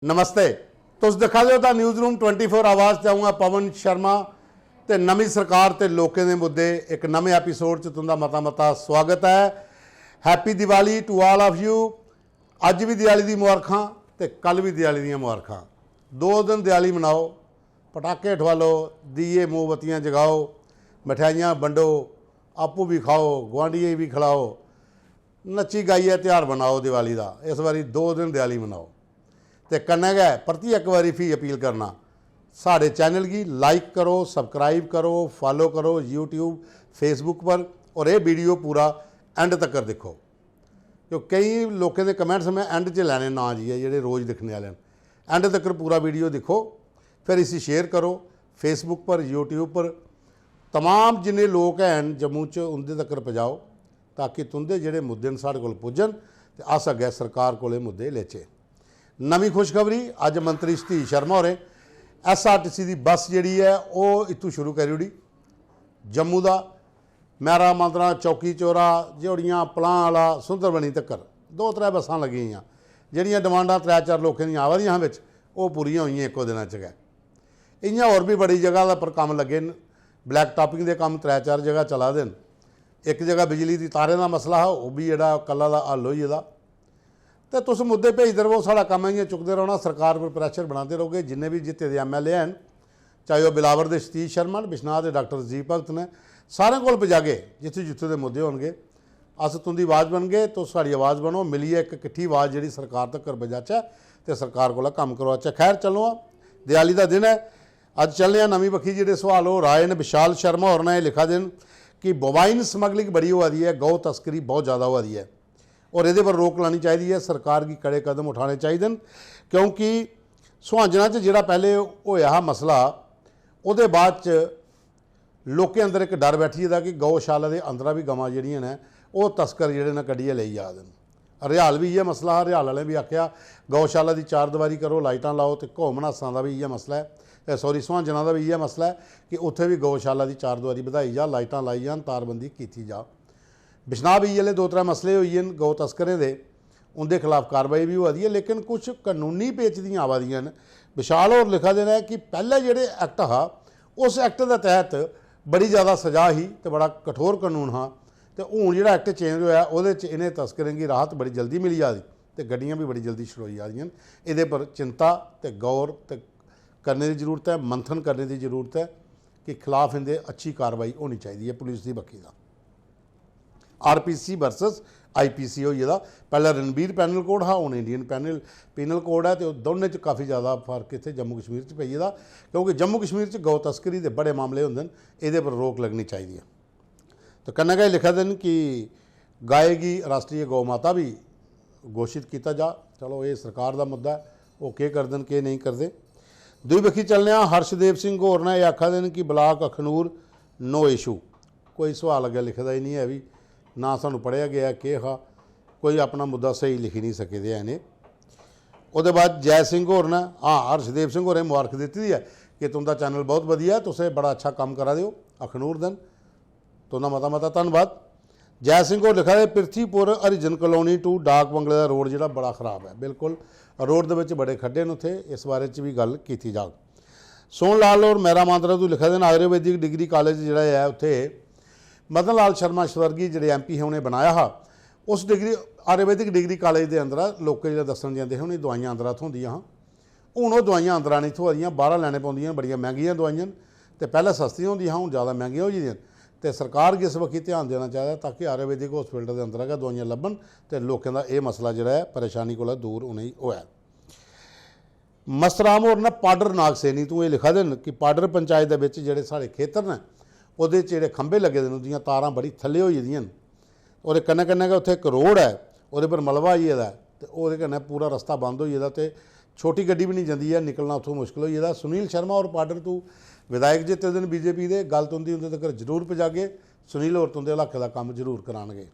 नमस्ते। तुस दिखा दो तो न्यूज़ रूम 24 आवाज़ चाहूँगा पवन शर्मा ते नवी सरकार ते लोकें दे मुद्दे एक नवे एपीसोड च तुंदा मता मता स्वागत है। Happy Diwali to all of you. अज भी दिवाली दी मुबारखां ते कल भी दिवाली दी मुबारखां। 2 दिन दिवाली मनाओ, पटाके ठवालो, दीए मोमबत्तियां जगाओ, मिठाइयां वंडो, आपू भी खाओ, गुआढ़िए भी खिलाओ, नच्ची गाइए त्यौहार मनाओ दिवाली का। इस बारी 2 दिन दिवाली मनाओ तो कन्नै गै परतियै एक बारी फ्ही अपील करना, साढ़े चैनल की लाइक करो, सबसक्राइब करो, फॉलो करो यूट्यूब फेसबुक पर, और ये वीडियो पूरा एंड तक देखो क्योंकि कई लोगों के कमेंट्स मैं एंड च लैने ना जी है जोड़े रोज़ दिखने वाले एंड तक पूरा वीडियो देखो, फिर इसी शेयर करो फेसबुक पर यूट्यूब पर, तमाम जिन्ने लोग हैं जम्मू च उंदे तक पजाओ ताकि तुंदे जोड़े मुद्दे साढ़े को पुजन तो अस अगे सरकार को मुद्दे लेचे। नवी खुशखबरी, अज मंत्री सतीश शर्मा होरें SRTC की बस जी है वो इतों शुरू करी ओड़ी, जम्मू का मैरा मांदरा चौकी चौरा जोड़ियाँ पलां वाला सुंदरबनी तक 2-3 बसां लगी जड़ियाँ डिमांडा 3-4 लोगों दी आवा दियां विच वो पूरियां हुई एको दिन च गए। इयां होर भी बड़ी जगह पर काम लगे, ब्लैक टॉपिंग के काम 3-4 जगह चला देन। एक जगह बिजली की तारें का मसला है वो भी जोड़ा कल्ला का हल होई एदा। तो तुस मुद्दे भेजते रहो, साड़ा काम है चुकते रहना, सरकार पर प्रैशर बनाते रहोगे। जिन्हें भी जिते दे MLA हैं, चाहे वह बिलावर के सतीश शर्मा, बिश्नाह के डॉक्टर रजीव भगत ने, सारे को पजागे जिथे जिथे के मुद्दे होंगे अस तुंदी आवाज़ बन गए तो साड़ी आवाज़ बनो, मिलिए एक किट्ठी आवाज़ जी सरकार तक बजाचा तो सरकार को काम करवाचा। खैर चलो दिवाली का दिन है, अज चलने नवी बखी जोड़े सवाल हो रहा है। विशाल शर्मा और ने लिखा दिन कि बोवाइन स्मगलिंग बड़ी हुआ दी है, गौ तस्करी बहुत ज़्यादा हुआ दी है और ये पर रोक लानी चाहिए है, सरकार की कड़े कदम उठाने चाहिए क्योंकि सुहांजना जोड़ा पहले होया मसला वो बाद लोगों अंदर एक डर बैठी था कि गौशाला के अंदर भी गवां जड़ियाँ ने वो तस्कर जोड़े ने कढ़िए ले जा देन। हरियाल भी इह मसला, हरियाल वाले भी आख्या गौशाला की 4 दीवारी करो, लाइटां लाओ, तो घोम नासां का भी इह मसला है, सॉरी सुहांजना का भी इह मसला है कि उत्थे भी गौशाला की 4 दीवारी बढ़ाई जा, लाइटां लाई जान, तारबंदी की जा। बिश्नाह भी ये 2-3 मसले हुई हैं गौ तस्करें दे, उनके खिलाफ कार्रवाई भी हुआ दी है, लेकिन कुछ कानूनी पेच दी आवा दियां ने। विशाल और लिखा देना है कि पहले जोड़े एक्ट हा उस एक्ट के तहत बड़ी ज़्यादा सज़ा ही तो बड़ा कठोर कानून हाँ, तो हूँ जो एक्ट चेंज होया वो इन्हें तस्करें की राहत बड़ी जल्दी मिली जा रही तो गड्डियाँ भी बड़ी जल्दी छुड़ाई जा रही। ये पर चिंता तो गौर तो करने की जरूरत है, मंथन करने की जरूरत है कि खिलाफ इनके अच्छी कार्रवाई होनी चाहिए पुलिस की बखी का। RPC वर्सस IPC हो जाता, पहले रणबीर पैनल कोड हा, हूँ इंडियन पैनल कोड है, तो दोनों च काफ़ी ज़्यादा फर्क इतने जम्मू कश्मीर च पई दा क्योंकि जम्मू कश्मीर गौ तस्करी के बड़े मामले होंगे, ये पर रोक लगनी चाहिए। तो कन्नै गै लिखा दिन कि गायेगी राष्ट्रीय गौ माता भी घोषित किया जा। चलो ये सरकार का मुद्दा है, वो के कर देन के नहीं करते। दूई बखी चलने हर्षदेव सिंह होर ने आखा दिन कि ब्लाक अखनूर नो इशू, कोई सवाल अगे लिखता ही नहीं है भी ना सानू पढ़िया गया कि हा कोई अपना मुद्दा सही लिखी नहीं सके दे ने। उसके बाद जय सिंह होर ने हर्षदेव सिंह होरें मुबारक दी है कि तुंदा चैनल बहुत वधिया है, तुसें बड़ा अच्छा काम करा दिओ अखनूर दिन, तुंदा मता मता धन्नवाद। जय सिंह होर लिखा है पृथ्वीपुर हरिजन कलोनी टू डाक बंगले का रोड जो बड़ा खराब है, बिल्कुल रोड के बड़े खड्डे ने उत्थे, इस बारे भी गल की जा। सोन लाल और मैरा मांदरा तो लिखा देना आयुर्वेदिक डिग्री कॉलेज जोड़ा है उत्थे मदन लाल शर्मा स्वर्गी जोड़े MP है उन्हें बनाया हा, उस डिग्री आयुर्वेदिक डिग्री कॉलेज के अंदर लोग जो दसन जाते हैं उन्हें दवाइयां अंदर थोंदियां हाँ, हूँ वो दवाइयां अंदर नहीं थोआ दियाँ, बाहर लैने पौंदियां, बड़ियां महंगियां दवाइयां, तो पहले सस्तियां होंदियां हूँ ज़्यादा महंगियां हो जाए, तो सरकार की इस बखी ध्यान देना चाहिए ताकि आयुर्वेदिक हॉस्पिटल के अंदर दवाइयां लभन तो लोगों का यह मसला जोड़ा है परेशानी को दूर उन्हें होया। मस्तराम होर ने पाडर नाग सैनी तू ये लिखा दिन कि पाडर पंचायत के जोड़े साढ़े खेतर ने वो जोड़े खंबे लगे दिन उन्दियां तारां बड़ी थले हो जादियां और कन्नै कन्नै गै उत्थे एक रोड है वो पर मलबा आई गेदा तो वो कन्नै पूरा रस्ता बंद हो जाता तो छोटी गड्डी भी नहीं जाती है, निकलना उत्थों मुश्किल हो जाता। सुनील शर्मा और पाडर तू विधायक जिते दिन BJP के गल तुंदी उंदे तक जरूर पजागे, सुनील होर तुंदे इलाके का काम जरूर कराणगे।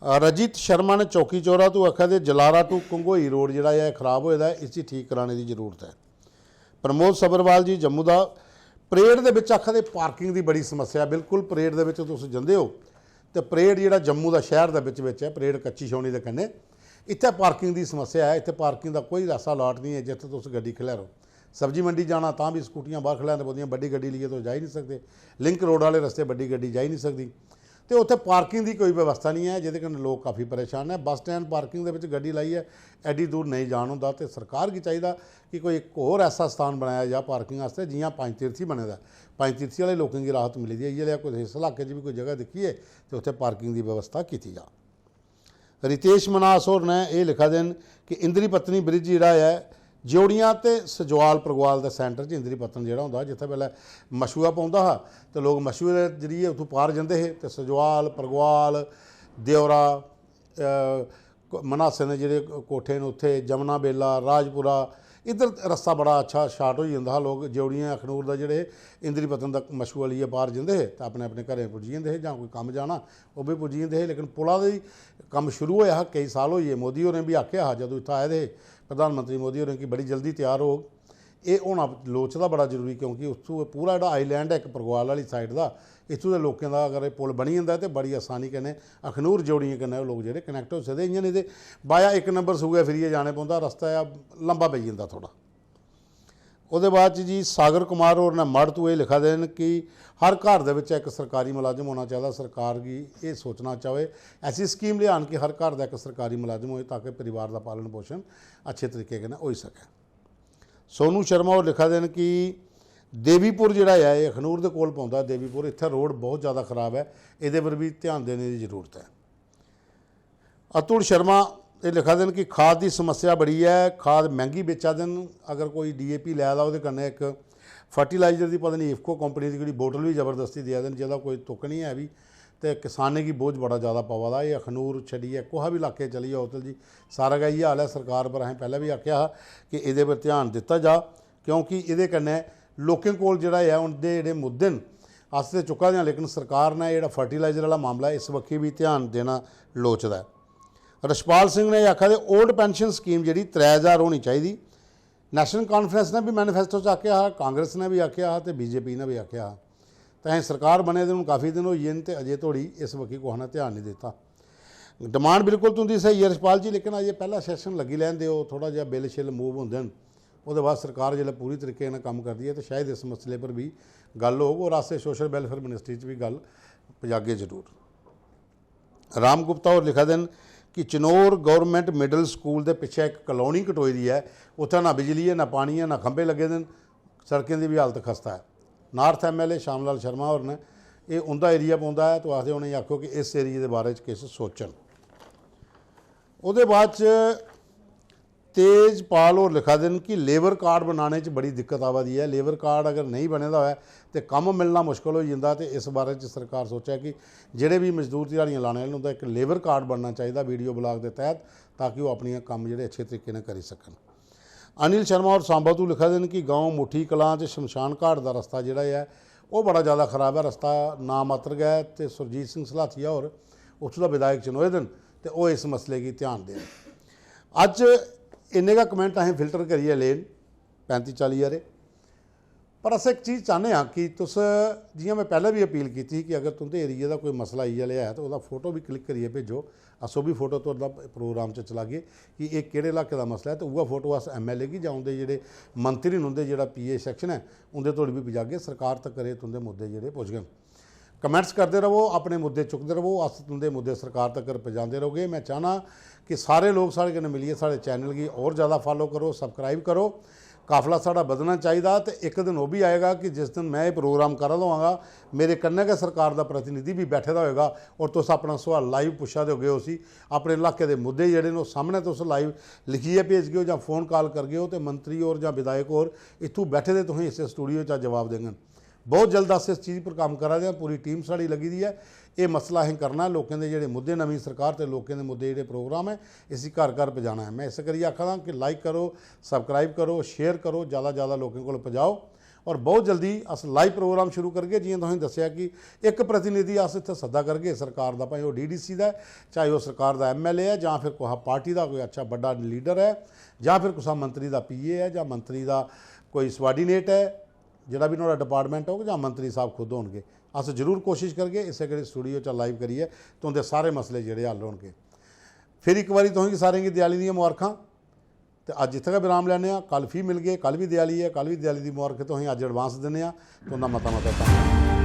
रजित शर्मा ने चौकी चौरा तो आखा दे जलारा टू कंगोई रोड जोड़ा है खराब होया, इसी ठीक कराने की जरूरत है। प्रमोद सब्रवाल जी जम्मू का परेड के आखा दे पार्किंग की बड़ी समस्या, बिल्कुल परेड के तुम जाते हो तो परेड जोड़ा जम्मू का शहर के है, परेड कच्ची छौनी के कन्ने इत्थे पार्किंग की समस्या है, इत्थे पार्किंग का कोई ऐसा लॉट नहीं है जिथे तुम गड्डी खिलारो। सब्जी मंडी जाना तां भी स्कूटियां बाहर खिलाने पौंदियां, बड़ी गड्डी लिए तो जा ही नहीं सकते। लिंक रोड वाले रस्ते बड़ी गड्डी जा ही नहीं सकती, तो उत्थे पार्किंग की कोई व्यवस्था नहीं है, जिहदे कारण लोग काफ़ी परेशान है। बस स्टैंड पार्किंग दे विच गड्डी लाई है, एड्डी दूर नहीं जान हुंदा, ते सरकार की चाहिए कि कोई एक होर ऐसा स्थान बनाया जा पार्किंग वास्ते, जियां पंज तीर्थी बने दा। पंज तीर्थी वाले लोगों की राहत मिली दी है, इयै कोई इस इलाके भी कोई जगह दिखिए तो उत्थे पार्किंग की व्यवस्था की जा। रितेश मनास होर ने यह लिखा देन कि इंद्री पत्नी ब्रिज जिहड़ा है ज्योड़ियां ते सजवाल परगवाल के सेंटर च इंद्री पत्तन जिहड़ा हुंदा, जिथे पहले मशूआ पौंदा हा तो लोग मशूए के जरिए उत्थों पार जाते हैं, तो सजवाल परगवाल देवरा मनासे ने जिहड़े कोठे ने उत्थे जमुना बेला राजपुरा इधर रस्ता बड़ा अच्छा शार्ट हो जाता। लोग ज्योड़ियां अखनूर का जोड़े इंद्री पत्तन तक मशूआ लिए पार जाते हैं तो अपने अपने घरें पुज्जी जाते हैं, जां कोई कम जाना वो भी पुज्जी जाते हैं। लेकिन पुला का कम शुरू होया कई साल होइए, मोदी होरें भी आख्या हा जदों इत्थे आए थे प्रधानमंत्री मोदी होरें कि बड़ी जल्दी तैयार हो, ये होना लोचदा बड़ा जरूरी, क्योंकि उत्थों पूरा जो आईलैंड है एक परगवाल वाली साइड का, इत्थों के लोगों का अगर पुल बनी जाता तो बड़ी आसानी कन्नै अखनूर जोड़ियां कन्नै लोग जोड़े कनैक्ट हो सकते। इ'यां नहीं तो बाया एक नंबर सूगे फिरिए जाने पौंदा, रस्ता लंबा पई जांदा थोड़ा। उसदे बाद जी सागर कुमार होर ने मड़ तो ये लिखा देन कि हर घर दे विच एक सरकारी मुलाजम होना चाहिए। सरकार की ये सोचना चाहे ऐसी स्कीम लियान कि हर घर का एक सरकारी मुलाजम हो, ताकि परिवार का पालन पोषण अच्छे तरीके कन्नै हो सके। सोनू शर्मा होर लिखा देन कि देवीपुर जिहड़ा है अखनूर के कोल पौंदा, देवीपुर इत्थे रोड बहुत ज़्यादा खराब है, ये पर भी ध्यान देने की जरूरत है। अतुल शर्मा ये लिखा देन कि खाद की समस्या बड़ी है, खाद महंगी बेचा देन, अगर कोई DAP लै दा उहदे कन्नै एक फर्टिलाइजर की पता नहीं इफको कंपनी की कोई बोतल भी जबरदस्ती दिया देन, जिहदा कोई तुक नहीं है भी, तो किसाने की बोझ बड़ा ज़्यादा पवा दा। ये अखनूर छड़िए कोहा भी इलाके चली जाओ उधर जी सारा का इयै हाल है। सरकार पर असें पहले भी आख्या हा कि इहदे पर ध्यान दिता जा, क्योंकि इहदे कन्नै लोकें कोल जिहड़ा है उनके जिहड़े मुद्दे न अस ते चुका दे, लेकिन सरकार ने जिहड़ा फर्टिलाइजर वाला मामला है इस बक्खी भी ध्यान देना लोचदा है। रशपाल सिंह ने आखा दे ओल्ड पेंशन स्कीम जी 3000 होनी चाहिए। नैशनल कॉन्फ्रेंस ने भी मैनीफेस्टो आख्या हा, कांग्रेस ने भी आख्या हा, तो BJP ने भी आख्या हा, तो अं सरकार बने तो काफ़ी दिन हो गए तो अजे थोड़ी इस बक्खी कुछ ने ध्यान नहीं दिता। डिमांड बिल्कुल तुंदी सही है रशपाल जी, लेकिन अजे पहला सैशन लगी लैन दो, थोड़ा जहा बिल शिल मूव होंदे न, उसके बाद सरकार जो पूरी तरीके ने काम करती है तो शायद इस मसले पर भी गल हो, और आस्ते सोशल वैलफेयर मिनिस्ट्री भी गल पजागे जरूर। राम गुप्ता और लिखा देन कि चनौर गवर्नमेंट मिडल स्कूल के पिछे एक कलोनी कटोई दी है, उत्थे ना बिजली है ना पानी है ना खंभे लगे दिन, सड़कें की भी हालत खस्ता है। नॉर्थ MLA श्यामलाल शर्मा होर ने ये उनका एरिया पौंदा है, तो आखते उन्हें आखो कि इस एरिए के बारे किस सोचन। उसदे बाद तेजपाल होर लिखा देन कि लेबर कार्ड बनाने बड़ी दिक्कत आवा दी है। लेबर कार्ड अगर नहीं बने दा है तो कम मिलना मुश्किल हो जाता, तो इस बारे सरकार सोचा कि जोड़े भी मजदूर दिहाड़ियाँ लाने वाले उनका एक लेबर कार्ड बनना चाहिए वीडियो ब्लॉग के तहत, ताकि वो अपने काम जोड़े अच्छे तरीके करी सकन। अनिल शर्मा और सांबा तो लिखा देन कि गाँव मुठी कलां च शमशान घाट का रस्ता जोड़ा है वो बड़ा ज़्यादा खराब है। रस्ता ना मात्र गया, तो सुरजीत सिंह सलाथिया और उत्थों का विधायक चनोए दिन तो वो इस मसले की ध्यान दें। अज इन्ने का कमेंट असें फिल्टर करिए लेन 35-40 हारे, पर अस एक चीज़ चाहते हैं कि तुस जियां मैं पहले भी अपील की थी कि अगर तुंदे एरिया का कोई मसला इयै लिया है तो वह फोटो भी क्लिक करिए भेजो, अस भी फोटो तुहाडा प्रोग्राम चला गए कि एक किहड़े इलाके का मसला है, तो वह फोटो अस MLA की जां उंदे जिहड़े मंत्री न उंदे जिहड़ा PA सैक्शन है उंदे तोड़ी भी पजागे, सरकार तक करे तुंदे मुद्दे जिहड़े पुजगन। कमेंट्स करते रहो, अपने मुद्दे चुकते रहो, अस तुंदे मुद्दे सरकार तक पहुँचाते रहोगे। मैं चाहना कि सारे लोग साढ़े कन्नै मिलिए साढ़े चैनल की और ज़्यादा फॉलो करो, सबसक्राइब करो। काफिला साढ़ा बदलना चाहिए, तो एक दिन वो भी आएगा कि जिस दिन मैं ये प्रोग्राम कर लवांगा मेरे कन्नै गै सरकार का प्रतिनिधि भी बैठे दा होएगा और तुस अपना सवाल लाइव पुछा दोगे, उसी अपने इलाके के मुद्दे जेडे ने सामने तुस लाइव लिखिए भेजगे हो, फ़ोन कॉल करगे हो, तो मंत्री और जां विधायक और इत्थों बैठे दे तुसीं इस स्टूडियो च जवाब देंगे। बहुत जल्द अस इस चीज़ पर काम करा दें, पूरी टीम साड़ी लगी दी है। ये मसला अं करना, लोगों के जोड़े मुद्दे नवीं सरकार तो लोगों के मुद्दे जोड़े प्रोग्राम है इसी घर घर पजाना है। मैं इस करिए आखा कि लाइक करो, सबसक्राइब करो, शेयर करो, ज़्यादा लोगों को पजाओ। और बहुत जल्दी अस लाइव प्रोग्राम शुरू करगे, जिवें तुसीं दस्सिया कि एक प्रतिनिधि अस इत्थे सद्दा करगे सरकार का, भाई वो DDC का है, चाहे वो सरकार का MLA है, जां फिर कोई पार्टी का कोई अच्छा बड़ा लीडर है, जां फिर कुछ मंत्री का PA है, जां मंत्री का कोई सबॉर्डीनेट है जिहड़ा भी उन्होंने डिपार्टमेंट होगा, जां मंत्री साहब खुद होणगे। अस जरूर कोशिश करगे इस स्टूडियो च लाइव करिए तो उनके सारे मसले जिहड़े हल होणगे। फिर एक बारी तुसेंगी सारें गी दिवाली दी मुबारखां। तो अज इत्थे गै विराम लैने, कल फ्ही मिल गए, कल भी दिवाली है, कल भी दिवाली की मुबारक तुसेंगी अज एडवांस दिन्ने, तुंदा मता मता धन्नवाद।